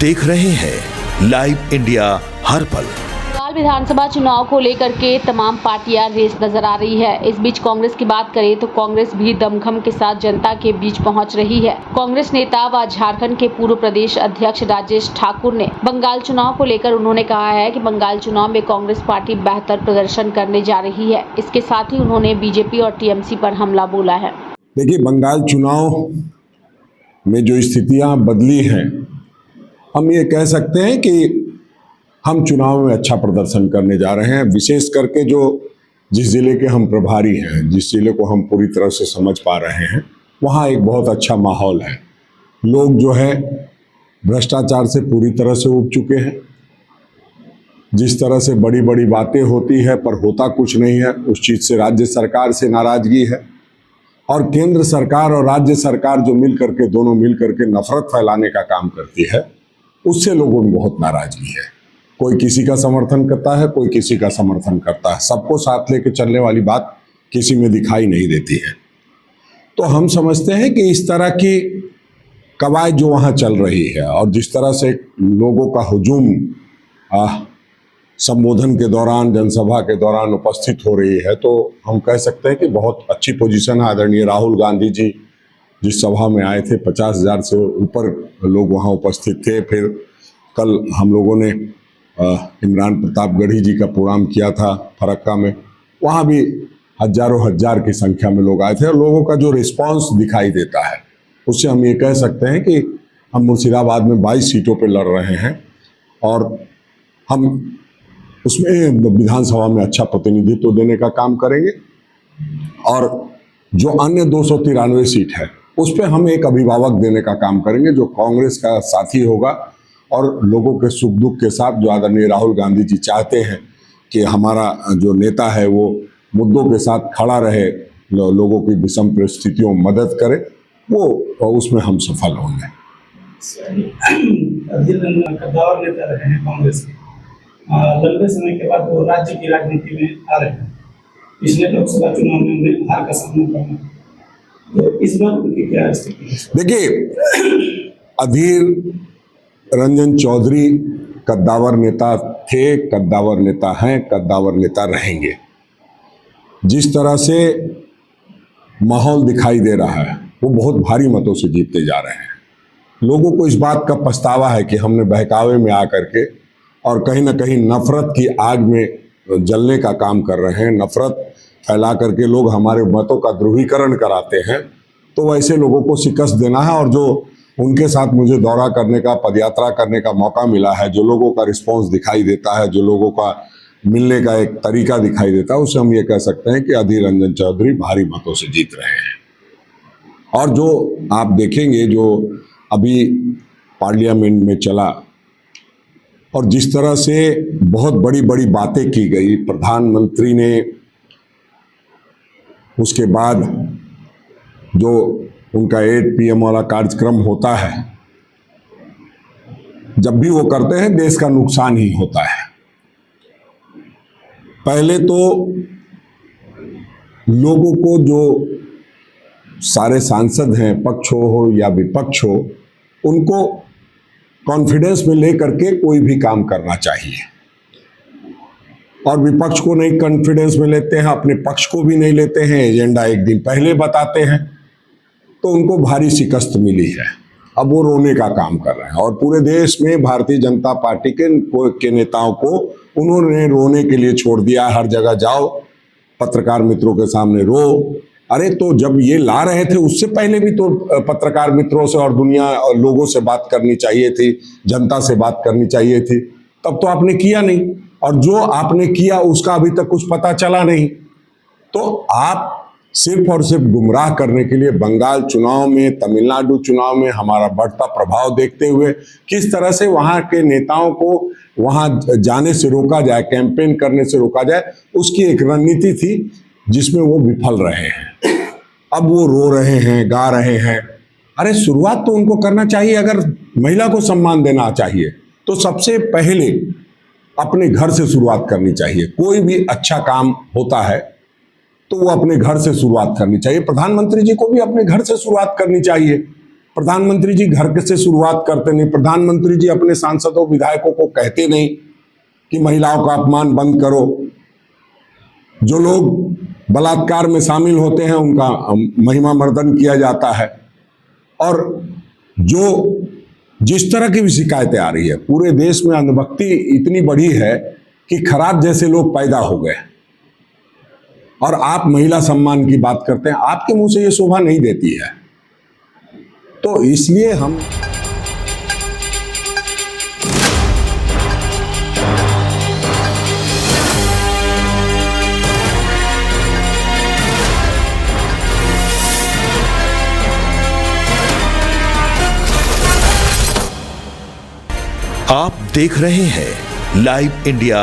आप देख रहे हैं लाइव इंडिया हर पल। बंगाल विधानसभा चुनाव को लेकर के तमाम पार्टियां रेस नजर आ रही है। इस बीच कांग्रेस की बात करें तो कांग्रेस भी दमखम के साथ जनता के बीच पहुंच रही है। कांग्रेस नेता व झारखंड के पूर्व प्रदेश अध्यक्ष राजेश ठाकुर ने बंगाल चुनाव को लेकर उन्होंने कहा है कि बंगाल चुनाव में कांग्रेस पार्टी बेहतर प्रदर्शन करने जा रही है। इसके साथ ही उन्होंने बीजेपी और टीएमसी पर हमला बोला है। देखिए, बंगाल चुनाव में जो स्थितियां बदली हैं, हम ये कह सकते हैं कि हम चुनाव में अच्छा प्रदर्शन करने जा रहे हैं। विशेष करके जिस जिले के हम प्रभारी हैं, जिस जिले को हम पूरी तरह से समझ पा रहे हैं, वहाँ एक बहुत अच्छा माहौल है। लोग जो है भ्रष्टाचार से पूरी तरह से उब चुके हैं। जिस तरह से बड़ी बड़ी बातें होती है पर होता कुछ नहीं है, उस चीज़ से राज्य सरकार से नाराजगी है। और केंद्र सरकार और राज्य सरकार जो मिल करके दोनों मिल करके नफरत फैलाने का काम करती है, उससे लोगों में बहुत नाराजगी है। कोई किसी का समर्थन करता है, कोई किसी का समर्थन करता है। सबको साथ लेके चलने वाली बात किसी में दिखाई नहीं देती है। तो हम समझते हैं कि इस तरह की कवायद जो वहाँ चल रही है और जिस तरह से लोगों का हुजूम संबोधन के दौरान, जनसभा के दौरान उपस्थित हो रही है, तो हम कह सकते हैं कि बहुत अच्छी पोजीशन है। आदरणीय राहुल गांधी जी जिस सभा में आए थे, 50,000 से ऊपर लोग वहाँ उपस्थित थे। फिर कल हम लोगों ने इमरान प्रतापगढ़ी जी का प्रोग्राम किया था फरक्का में, वहाँ भी हजारों हजार की संख्या में लोग आए थे। और लोगों का जो रिस्पांस दिखाई देता है, उससे हम ये कह सकते हैं कि हम मुर्शिदाबाद में 22 सीटों पर लड़ रहे हैं और हम उसमें विधानसभा में अच्छा प्रतिनिधित्व देने का काम करेंगे। और जो अन्य 293 सीट है, उस पर हम एक अभिभावक देने का काम करेंगे, जो कांग्रेस का साथी होगा और लोगों के सुख दुख के साथ, जो आदरणीय राहुल गांधी जी चाहते हैं कि हमारा जो नेता है वो मुद्दों के साथ खड़ा रहे, लोगों की विषम परिस्थितियों में मदद करे, वो उसमें हम सफल होंगे। कद्दावर नेता रहे हैं कांग्रेस के, लंबे समय के बाद वो राज्य की राजनीति में आ रहे हैं। पिछले लोकसभा चुनाव में उन्हें हार का सामना करना, तो इस बार उनकी क्या स्थिति है? देखिए, अधीर रंजन चौधरी कद्दावर नेता थे, कद्दावर नेता हैं, कद्दावर नेता रहेंगे। जिस तरह से माहौल दिखाई दे रहा है, वो बहुत भारी मतों से जीतते जा रहे हैं। लोगों को इस बात का पछतावा है कि हमने बहकावे में आकर के और कहीं ना कहीं नफरत की आग में जलने का काम कर रहे हैं। नफरत फैला करके लोग हमारे मतों का ध्रुवीकरण कराते हैं, तो वैसे लोगों को शिकस्त देना है। और जो उनके साथ मुझे दौरा करने का, पदयात्रा करने का मौका मिला है, जो लोगों का रिस्पांस दिखाई देता है, जो लोगों का मिलने का एक तरीका दिखाई देता है, उससे हम ये कह सकते हैं कि अधीर रंजन चौधरी भारी मतों से जीत रहे हैं। और जो आप देखेंगे, जो अभी पार्लियामेंट में चला और जिस तरह से बहुत बड़ी बड़ी बातें की गई, प्रधानमंत्री ने उसके बाद जो उनका 8 PM वाला कार्यक्रम होता है, जब भी वो करते हैं देश का नुकसान ही होता है। पहले तो लोगों को, जो सारे सांसद हैं, पक्ष हो या विपक्ष हो, उनको कॉन्फिडेंस में लेकर के कोई भी काम करना चाहिए। और विपक्ष को नहीं कॉन्फिडेंस में लेते हैं, अपने पक्ष को भी नहीं लेते हैं, एजेंडा एक दिन पहले बताते हैं, तो उनको भारी शिकस्त मिली है। अब वो रोने का काम कर रहे हैं। और पूरे देश में भारतीय जनता पार्टी के नेताओं को उन्होंने रोने के लिए छोड़ दिया। हर जगह जाओ, पत्रकार मित्रों के सामने रो। अरे, तो जब ये ला रहे थे उससे पहले भी तो पत्रकार मित्रों से और दुनिया और लोगों से बात करनी चाहिए थी, जनता से बात करनी चाहिए थी। तब तो आपने किया नहीं, और जो आपने किया उसका अभी तक कुछ पता चला नहीं। तो आप सिर्फ और सिर्फ गुमराह करने के लिए बंगाल चुनाव में, तमिलनाडु चुनाव में हमारा बढ़ता प्रभाव देखते हुए किस तरह से वहाँ के नेताओं को वहाँ जाने से रोका जाए, कैंपेन करने से रोका जाए, उसकी एक रणनीति थी जिसमें वो विफल रहे हैं। अब वो रो रहे हैं, गा रहे हैं। अरे, शुरुआत तो उनको करना चाहिए। अगर महिला को सम्मान देना चाहिए तो सबसे पहले अपने घर से शुरुआत करनी चाहिए। कोई भी अच्छा काम होता है तो वो अपने घर से शुरुआत करनी चाहिए। प्रधानमंत्री जी को भी अपने घर से शुरुआत करनी चाहिए। प्रधानमंत्री जी घर से शुरुआत करते नहीं, प्रधानमंत्री जी अपने सांसदों विधायकों को कहते नहीं कि महिलाओं का अपमान बंद करो। जो लोग बलात्कार में शामिल होते हैं उनका महिमा मर्दन किया जाता है। और जो जिस तरह की भी शिकायतें आ रही है, पूरे देश में अंधभक्ति इतनी बड़ी है कि खराब जैसे लोग पैदा हो गए, और आप महिला सम्मान की बात करते हैं। आपके मुंह से ये शोभा नहीं देती है। तो इसलिए हम आप देख रहे हैं लाइव इंडिया